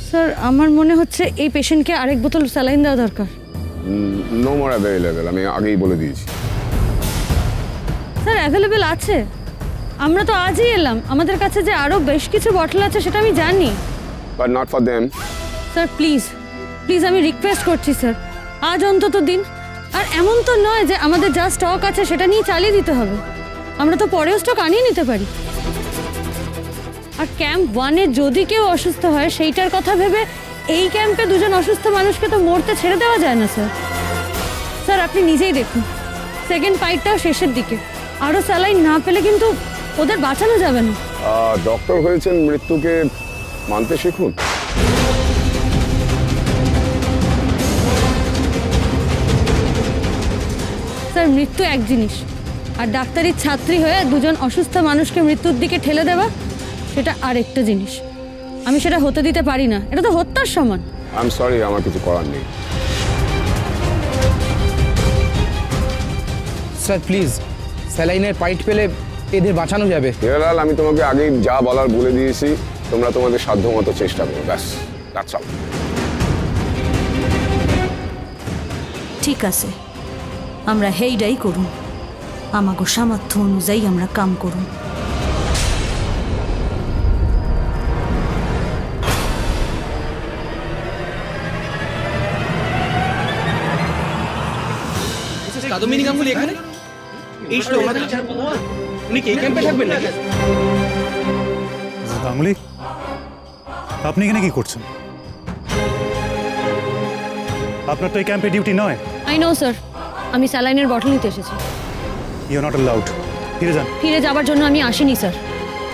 Sir আমার মনে হচ্ছে এই পেশেন্টকে আরেক বোতল স্যালাইন দেওয়া দরকার। নো মোর অ্যাভেলেবেল, আমি আগেই বলে দিয়েছি। স্যার অ্যাভেলেবেল আছে, আমরা তো আজই এলাম, আমাদের কাছে যে আরও বেশ কিছু বটল আছে সেটা আমি জানি। But not for them. Sir please please আমি রিকোয়েস্ট করছি স্যার, আজ অন্তত দিন। আর এমন তো নয় যে আমাদের যা স্টক আছে সেটা নিয়ে চালিয়ে দিতে হবে, আমরা তো পরেও স্টক আনিয়ে নিতে পারি। আর ক্যাম্প 1-এ যদি কেউ অসুস্থ হয় সেইটার কথা ভেবে এই ক্যাম্পে দুজন অসুস্থ মানুষকে তো মরতে ছেড়ে দেওয়া যায় না স্যার। স্যার আপনি নিজেই দেখুন, সেকেন্ড ফাইটটাও শেষের দিকে, আরও স্যালাইন না পেলে কিন্তু ওদের বাঁচানো যাবে না। ডক্টর হয়েছেন, মৃত্যুকে মানতে শিখুন। স্যার মৃত্যু এক জিনিস, আর ডাক্তারির ছাত্রী হয়ে দুজন অসুস্থ মানুষকে মৃত্যুর দিকে ঠেলে দেওয়া সেটা আরেকটা জিনিস। আমি সেটা হতে দিতে পারি না, এটা তো হত্যার সমান। আই এম সরি, আমার কিছু করার নেই। স্যার প্লিজ, স্যালাইনের পাইট পেলে এদের বাঁচানো যাবে। হিরালাল, আমি তোমাকে আগেই যা বলার বলে দিয়েছি, তোমরা তোমাদের সাধ্যমতো চেষ্টা করো, ব্যাস দ্যাটস অল। ঠিক আছে, আমরা হেইডাই করুন, আমাগো সামর্থ্য অনুযায়ী আমরা কাম করুন। কাদম্বিনী গাঙ্গুলি এখানে? এই তো ওনাদের উনি কি এই ক্যাম্পে থাকবেন নাকি? গাঙ্গুলি, আপনি এখানে কি করছেন? আপনার তো এই ক্যাম্পে ডিউটি নয়। আই নো স্যার, আমি স্যালাইনের বটল নিতে এসেছি। You are not allowed. ফিরে যান। ফিরে যাবার জন্য আমি আসিনি স্যার,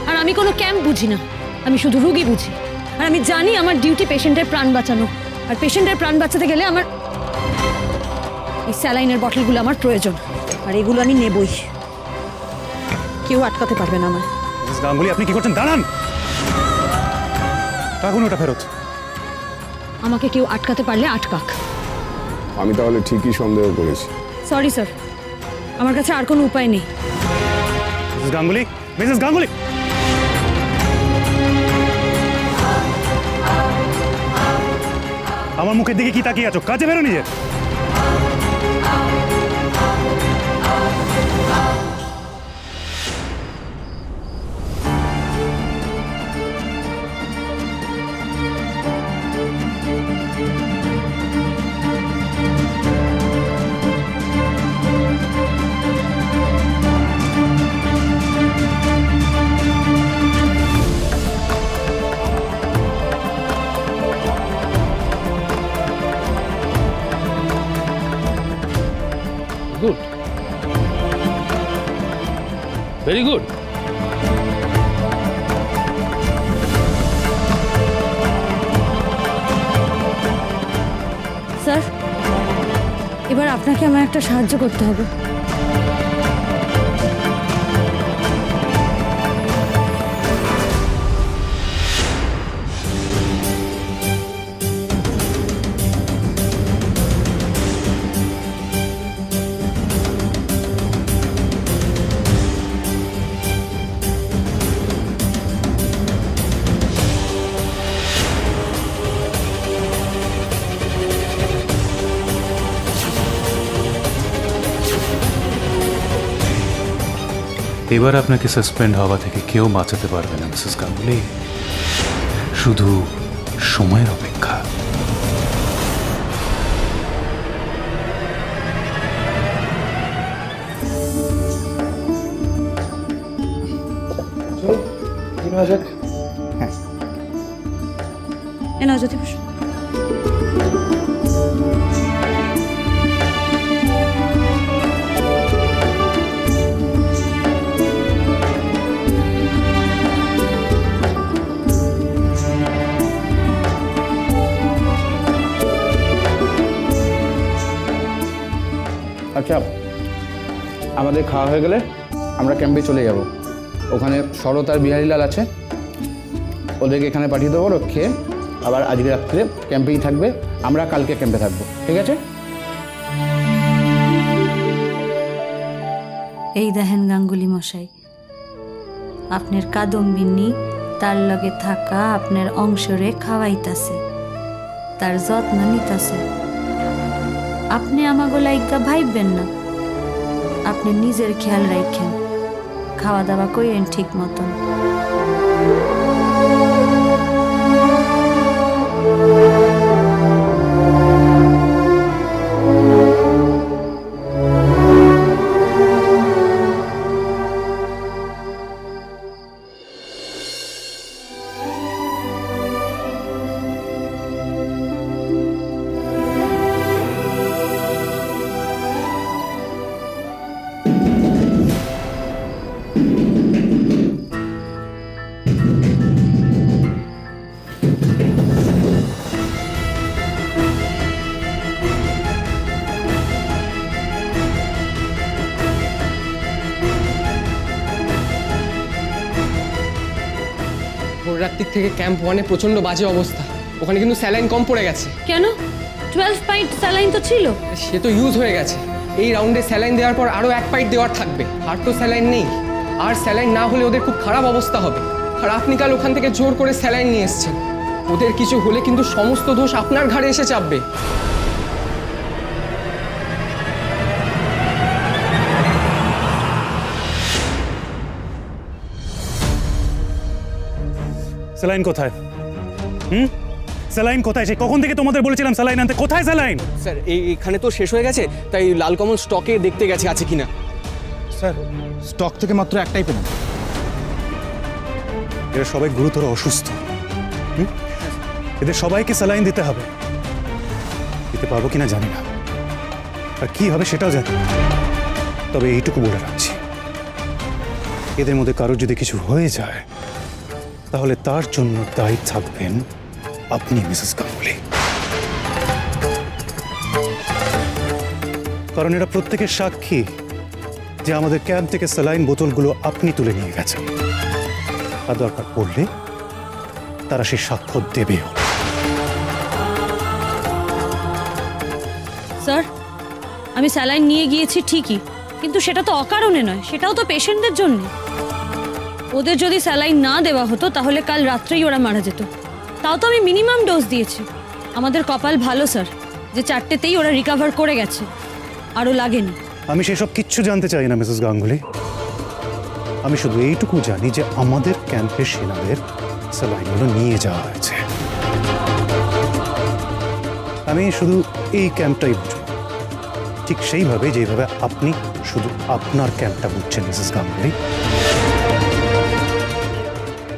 আর আমি কোনো ক্যাম্প বুঝি না, আমি শুধু রুগী বুঝি। আর আমি জানি আমার ডিউটি পেশেন্টের প্রাণ বাঁচানো, আর পেশেন্টের প্রাণ বাঁচাতে গেলে আমার এই স্যালাইনের বটলগুলো আমার প্রয়োজন, আর এগুলো আমি নেবই, কেউ আটকাতে পারবে না আমার। মিসেস গাঙ্গুলি, আপনি কি করছেন? দাঁড়ান, রাখুন ওটা ফেরত। আমাকে কেউ আটকাতে পারলে আটকাক। আমি তাহলে ঠিকই সন্দেহ করেছি। সরি স্যার, আমার কাছে আর কোনো উপায় নেই। মিসেস গাঙ্গুলি, মিসেস গাঙ্গুলি, আমার মুখের দিকে কি তাকিয়ে আছো? কাজে বেরো নিজে। Good, very good. স্যার এবার আপনাকে আমার একটা সাহায্য করতে হবে। এবার আপনাকে সাসপেন্ড হওয়া থেকে কেউ বাঁচাতে পারবে না মিসেস গাঙ্গুলি, শুধু সময়ের অপেক্ষা। হ্যাঁ, এ নাও জ্যোতিপ্রসাদ। আচ্ছা, আমাদের খাওয়া হয়ে গেলে আমরা ক্যাম্পে চলে যাব। ওখানে শরৎ আর বিহারীলাল আছে, ওদেরকে এখানে পাঠিয়ে দেবো। ওরা খেয়ে আবার আজকে রাত্রে ক্যাম্পেই থাকবে, আমরা কালকে ক্যাম্পে থাকবো, ঠিক আছে? এই দেখেন গাঙ্গুলি মশাই, আপনার কাদম্বিনী তার লগে থাকা আপনার অংশরে খাওয়াইতাছে, তার যত্ন নিতাছে। আপনি আমাগো লাইকা ভাইবেন না, আপনি নিজের খেয়াল রাখেন, খাওয়া দাওয়া কইরেন ঠিক মতন। ভোররাত্রির থেকে ক্যাম্প 1-এ প্রচন্ড বাজে অবস্থা। ওখানে কিন্তু স্যালাইন কম পড়ে গেছে। কেন? 12 পাইট স্যালাইন তো ছিল। সে তো ইউজ হয়ে গেছে। এই রাউন্ডে স্যালাইন দেওয়ার পর আরও 1 পাইট দেওয়ার থাকবে। আর তো স্যালাইন নেই। আর স্যালাইন না হলে ওদের খুব খারাপ অবস্থা হবে। আর আপনি কাল ওখান থেকে জোর করে স্যালাইন নিয়ে এসছেন। ওদের কিছু হলে কিন্তু সমস্ত দোষ আপনার ঘাড়ে এসে চাপবে। স্যালাইন কোথায়? স্যালাইন কোথায়? সে কখন থেকে তোমাদের বলেছিলাম স্যালাইন আনতে। কোথায় স্যালাইন? স্যার এখানে তো শেষ হয়ে গেছে, তাই লালকমল স্টকে দেখতে গেছে আছে কিনা। স্যার স্টক থেকে মাত্র একটাই পেলাম। এরা সবাই গুরুতর অসুস্থ। এদের সবাইকে স্যালাইন দিতে হবে। দিতে পারবো কিনা জানি না, আর কি হবে সেটাও জানি না। তবে এইটুকু বলে রাখছি, এদের মধ্যে কারোর যদি কিছু হয়ে যায় তাহলে তার জন্য দায়ী থাকবেন আপনি, মিসেস গাঙ্গুলি। কারণ এরা প্রত্যেকের সাক্ষী যে আমাদের ক্যাম্প থেকে স্যালাইন বোতলগুলো আপনি তুলে নিয়ে গেছেন। আর দরকার পড়লে তারা সেই সাক্ষ্য দেবেও। স্যার, আমি স্যালাইন নিয়ে গিয়েছি ঠিকই, কিন্তু সেটা তো অকারণে নয়, সেটাও তো পেশেন্টদের জন্য। ওদের যদি স্যালাইন না দেওয়া হতো তাহলে কাল রাত্রেই ওরা মারা যেত। তাও তো আমি মিনিমাম ডোজ দিয়েছি। আমাদের কপাল ভালো স্যার যে 4টেতেই ওরা রিকভার করে গেছে, আরও লাগেনি। আমি সেসব কিচ্ছু জানতে চাই না মিসেস গাঙ্গুলি। আমি শুধু এইটুকু জানি যে আমাদের ক্যাম্পের সেনাদের স্যালাইনগুলো নিয়ে যাওয়া হয়েছে। আমি শুধু এই ক্যাম্পটাই বুঝব, ঠিক সেইভাবে যেভাবে আপনি শুধু আপনার ক্যাম্পটা বুঝছেন মিসেস গাঙ্গুলি।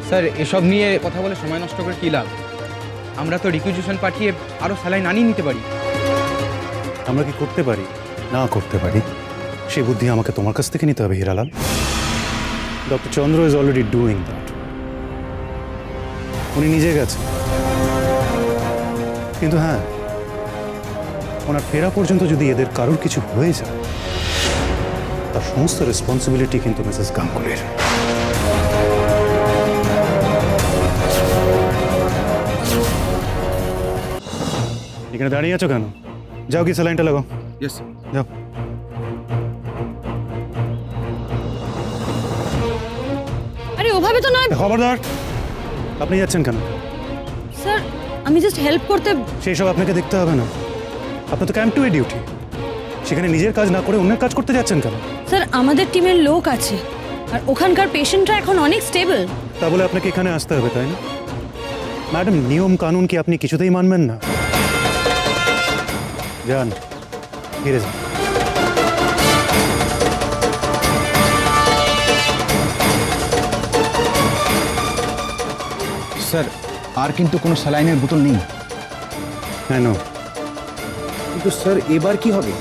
স্যার এসব নিয়ে কথা বলে সময় নষ্ট করে কী লাভ? আমরা তো রিকুইজিশন পাঠিয়ে আরও স্যালাইন আনিয়ে নিতে পারি। আমরা কি করতে পারি না করতে পারি সেই বুদ্ধি আমাকে তোমার কাছ থেকে নিতে হবে Hiralal. Doctor Chandra is already doing that. উনি নিজে গেছেন, কিন্তু হ্যাঁ, ওনার ফেরা পর্যন্ত যদি এদের কারোর কিছু হয়ে যায় তার সমস্ত রেসপন্সিবিলিটি কিন্তু মিসেস গাঙ্গুলির। এখানে দাঁড়িয়ে আছো কেন? যাও কি স্যালাইনটা লাগাও। ইয়েস যাও। আরে ওভাবে তো নয়। খবরদার, আপনি যাচ্ছেন কেন? স্যার আমি জাস্ট হেল্প করতে। সেই সব আপনাকে দেখতে হবে না, আপনার তো ক্যাম্প 2 ডিউটি। সেখানে নিজের কাজ না করে অন্যের কাজ করতে যাচ্ছেন কেন? স্যার আমাদের টিমের লোক আছে, আর ওখানকার পেশেন্টরা এখন অনেক স্টেবল। তা বলে আপনাকে এখানে আসতে হবে তাই না? ম্যাডাম, নিয়ম কানুন কি আপনি কিছুতেই মানবেন না? যান, ফিরে যান। স্যার আর কিন্তু কোনো স্যালাইনের বোতল নেই। কেন? কিন্তু স্যার এবার কি হবে?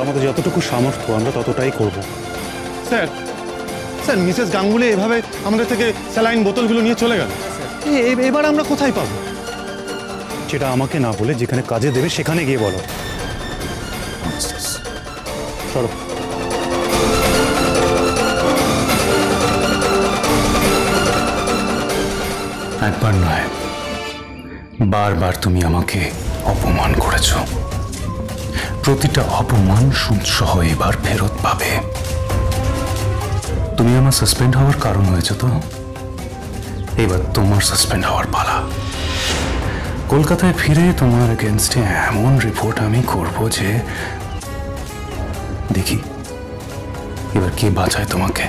আমাদের যতটুকু সামর্থ্য আমরা ততটাই করব। স্যার স্যার মিসেস গাঙ্গুলি এভাবে আমাদের থেকে স্যালাইন বোতলগুলো নিয়ে চলে গেল। এবার আমরা কোথায় পাবো? যেটা আমাকে না বলে যেখানে কাজে দেবে সেখানে গিয়ে বলো। সরো। একবার নয়, বারবার তুমি আমাকে অপমান করেছ। প্রতিটা অপমান সুদসহ এবার ফেরত পাবে। তুমি আমার সাসপেন্ড হওয়ার কারণ হয়েছে তো, এবার তোমার সাসপেন্ড হওয়ার পালা। কলকাতায় ফিরে তোমার এগেনস্টে এমন রিপোর্ট আমি করব যে দেখি এবার কে বাঁচায় তোমাকে।